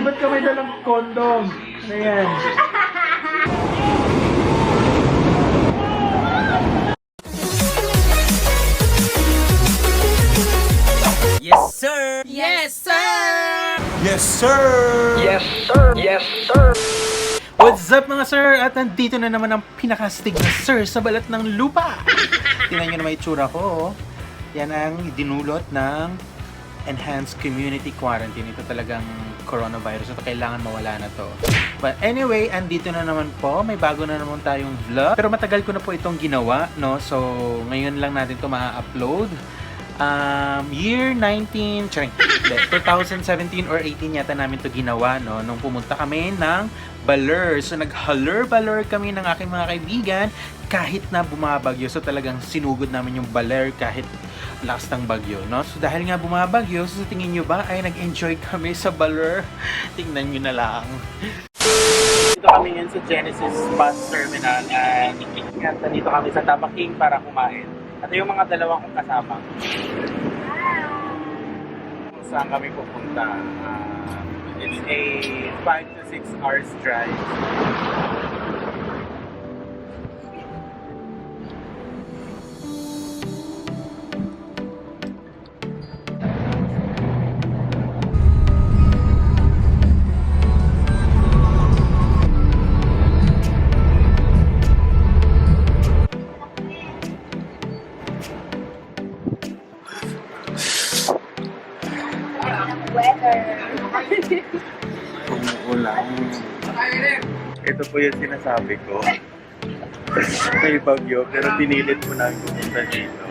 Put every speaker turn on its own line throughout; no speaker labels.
ba't ka may dalang kondom? Ano yan?
Yes, sir!
Yes, sir!
Yes, sir!
Yes, sir! Yes, sir!
What's up mga sir? At nandito na naman ang pinakastig na sir sa balat ng lupa. Tingnan nyo na may itsura ko. Yan ang dinulot ng enhanced community quarantine. Ito talagang coronavirus. Ito kailangan mawala na to. But anyway, andito na naman po. May bago na naman tayong vlog. Pero matagal ko na po itong ginawa, no? So, ngayon lang natin ito ma-upload. Year 2017 or 18 yata namin to ginawa, no? Nung pumunta kami ng Baler. So nag-Haler kami ng aking mga kaibigan kahit na bumabagyo. So talagang sinugod namin yung Baler kahit lakas ng bagyo, no? So dahil nga bumabagyo, so sa tingin nyo ba ay nag-enjoy kami sa Baler? Tingnan nyo na lang. Dito kami ngayon sa Genesis Bus Terminal and nandito kami sa Tabaking para kumain. At yung mga dalawa kong kasama. Kung saan kami pupunta. It's a 5 to 6 hours drive. Umuulan. Ito po yung sinasabi ko. May bagyo, pero pinilit mo na pumunta dito.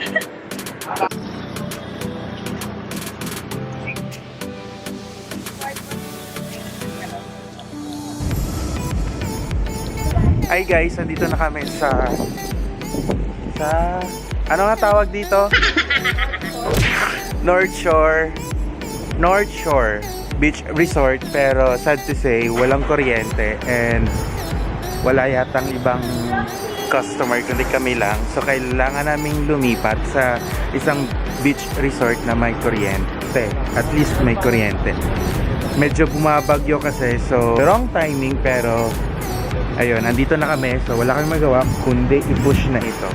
Hi guys, nandito na kami sa ano nga tawag dito? North Shore Beach Resort, pero sad to say walang kuryente and wala yatang ibang customer kundi kami lang, so kailangan naming lumipat sa isang beach resort na may kuryente, at least may kuryente. Medyo bumabagyo kasi, so wrong timing, pero ayun, andito na kami, so wala kaming magawa kundi i-push na ito.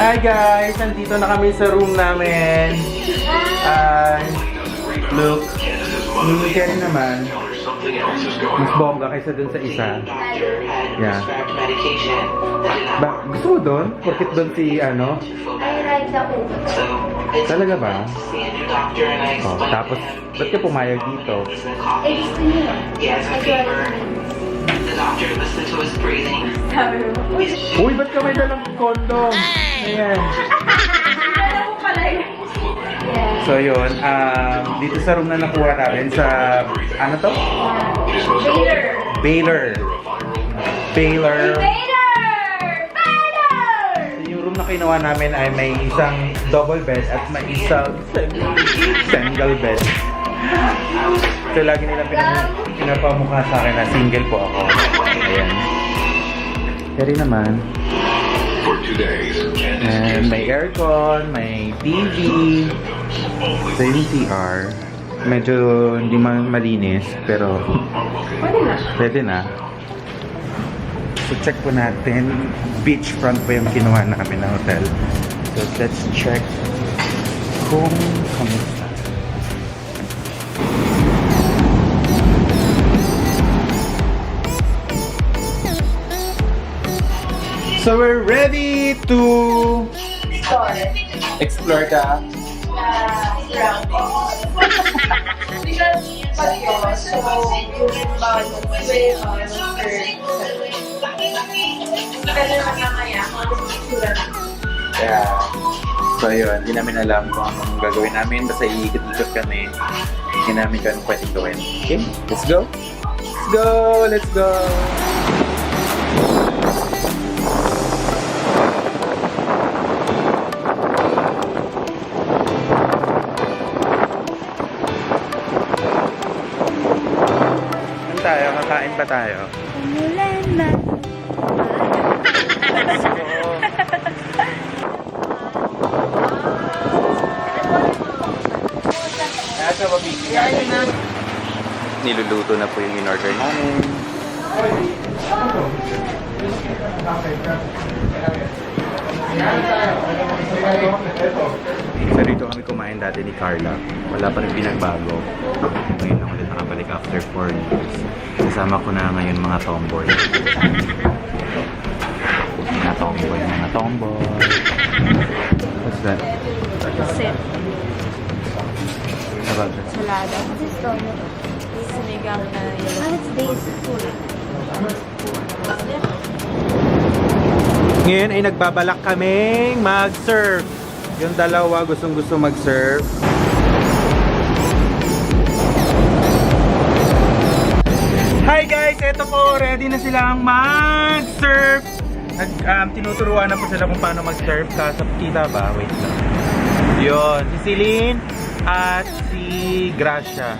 Hi guys! Nandito na kami sa room namin. Look, kaya naman mas bongga kaysa dun sa isa. Yeah. Gusto mo dun? Porkit dun si ano? Talaga ba? Oh, tapos, ba't ka pumayag dito? Uy, ba't ka may dalang kondom? Ayan. So yun, dito sa room na nakuha namin sa, ano to? Baler. Yung room na kinuha namin ay may isang double bed at may isang single bed. So lagi nila pinapamukha sa akin na single po ako. Ayan. Kaya naman. And may aircon, may TV. So yung CR. Medyo hindi malinis, pero pwede na. So check po natin. Beachfront po yung kinuha namin na hotel. So let's check kung kamusta. So we're ready to explore the yeah. So yun, hindi namin alam kung anong gagawin namin. Basta iikot-ikot kami. Hindi namin kung anong pwedeng gawin. Okay, let's go! Let's go! ba tayo?
Umulan na.
Let's go! Nasa mabibigyan na. Niluluto na po yung in-order namin. So dito kami kumain dati ni Carla. Wala pa rin pinagbago. Ngayon lang ulit nakabalik after 4 years. Kasama ko na ngayon mga tomboy. Mga tomboy, mga tomboy. What's that?
Sip.
About that?
Salada. This is toyo. Sinigang na yellow. Ah, it's daisy.
Ngayon ay nagbabalak kaming mag-surf. Yung dalawa gustong mag-surf. Hi guys! Eto po, ready na silang mag-surf. Tinuturuan na po sila kung paano mag-surf. Kaso kita ba? Wait lang. Yun, si Seline at si Gracia.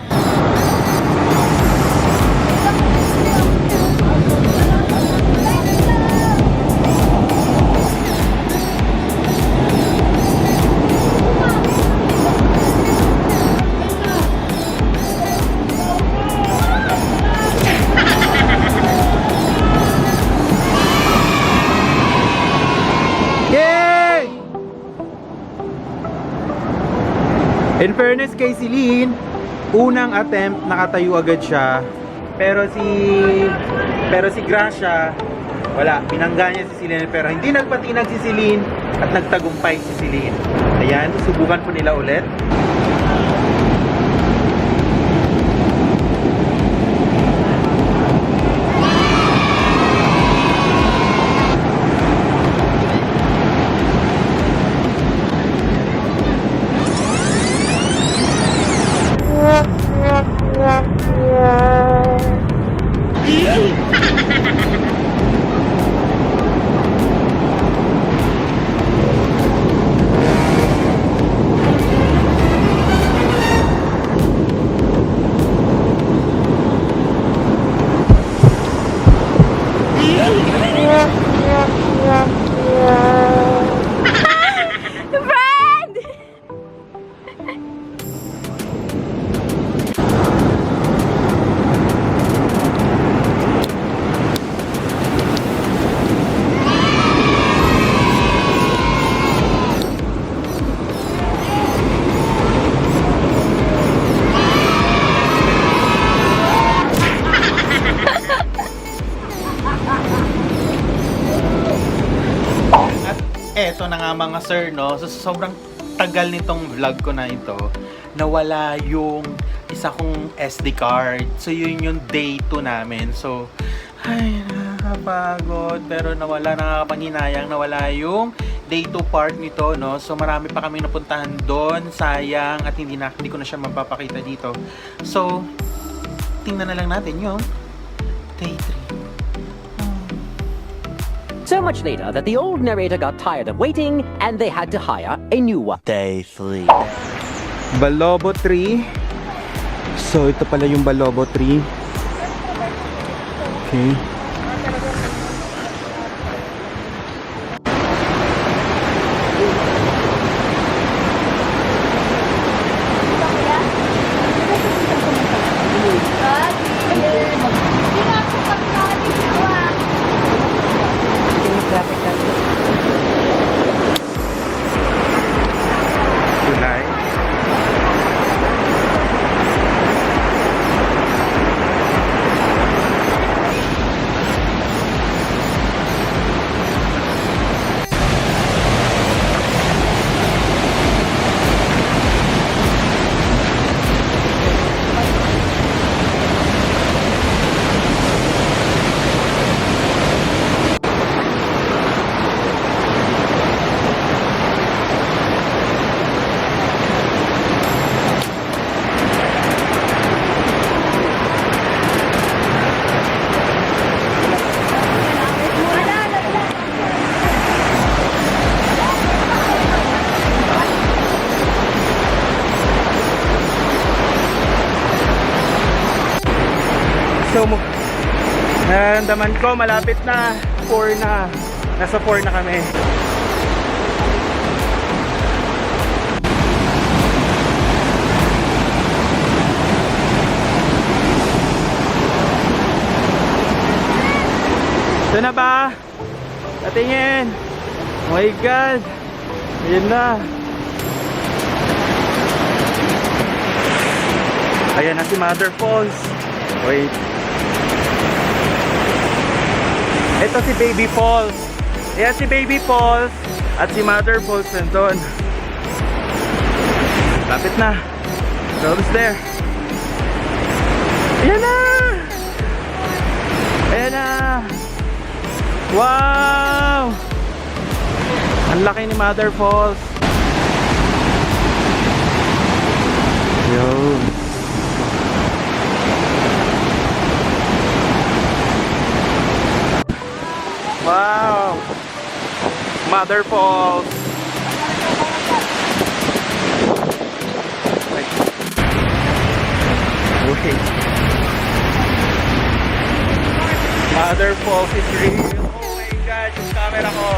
In fairness kay Seline, unang attempt nakatayo agad siya. Pero si Gracia, wala, binangga niya si Seline pero hindi nagpatinag si Seline at nagtagumpay si Seline. Ayan, subukan po nila ulit. Eto na nga mga sir, no? So, sobrang tagal nitong vlog ko na ito, nawala yung isa kong SD card. So, yun yung day 2 namin. So, ay, nakakapagod. Pero nawala, nakakapanghinayang, nawala yung day 2 part nito, no? So, marami pa kami napuntahan doon. Sayang. At hindi ko na siya mapapakita dito. So, tingnan na lang natin yung day 3.
So much later that the old narrator got tired of waiting and they had to hire a new one.
Day 3.
Balobo 3. So, ito pala yung Balobo 3. Okay. July. So, Nararamdaman ko, malapit na. 4 na. Nasa 4 na kami. Ito na ba? Patingin. Oh my God. Ayan na. Ayan na si Mother Falls. Wait. Ito si Baby Falls. Ayan si Baby Falls. At si Mother Falls nandun. Lapit na. So almost there. Ayan na. Ayan na. Wow! Ang laki ni Mother Falls. Yun. Wow! Mother Falls. Wait. Mother Falls is real. Yung camera ko.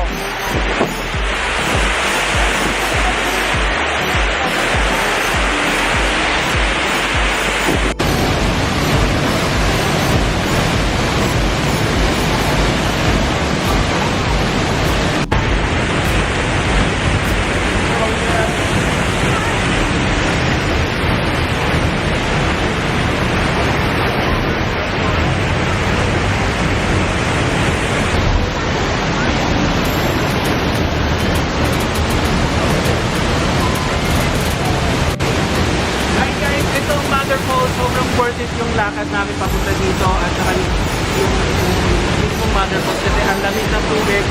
Sobrang worth it yung lakad namin papunta dito at saka yung mismong Mother Falls kasi ang lamig ng tubig,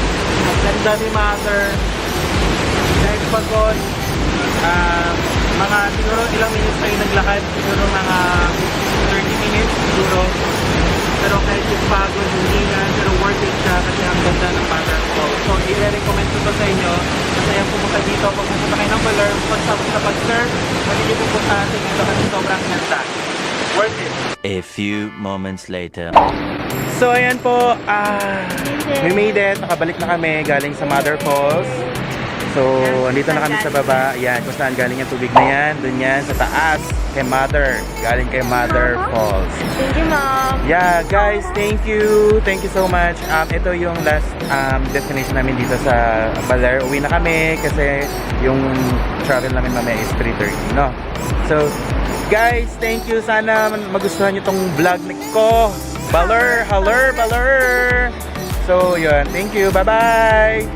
ang ganda ni Mother. Dahil pagod, mga siguro ilang minutes tayo naglakad, siguro mga 30 minutes siguro. Pero kahit yung pagod, yung hingan, pero worth it siya kasi ang ganda ng Mother Falls. So i-recommend ko to sa inyo. Masaya pumunta dito pag pumunta kayo ng Baler, sa pag-surf, pwede pupunta natin dito kasi sobrang ganda. Worth it.
A few moments later.
So ayan po, we made it. Nakabalik na kami galing sa Mother Falls. So andito na kami sa baba. Ayan, kung saan galing yung tubig na yan. Doon yan sa taas kay Mother. Galing kay Mother Falls.
Thank you, Mom.
Yeah, guys, thank you. Thank you so much. Ito yung last destination namin dito sa Baler. Uwi na kami kasi yung travel namin mamaya is 3:30, no? So, guys, thank you. Sana magustuhan nyo tong vlog ko. Baler, Haler, Baler. So, yun. Thank you. Bye-bye.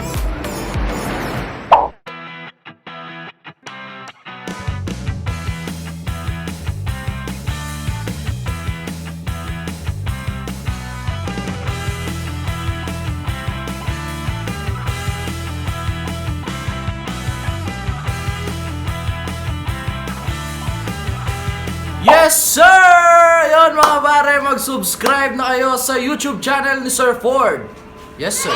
Yes, sir! Ayun mga pare, mag-subscribe na kayo sa YouTube channel ni Sir Ford. Yes, sir.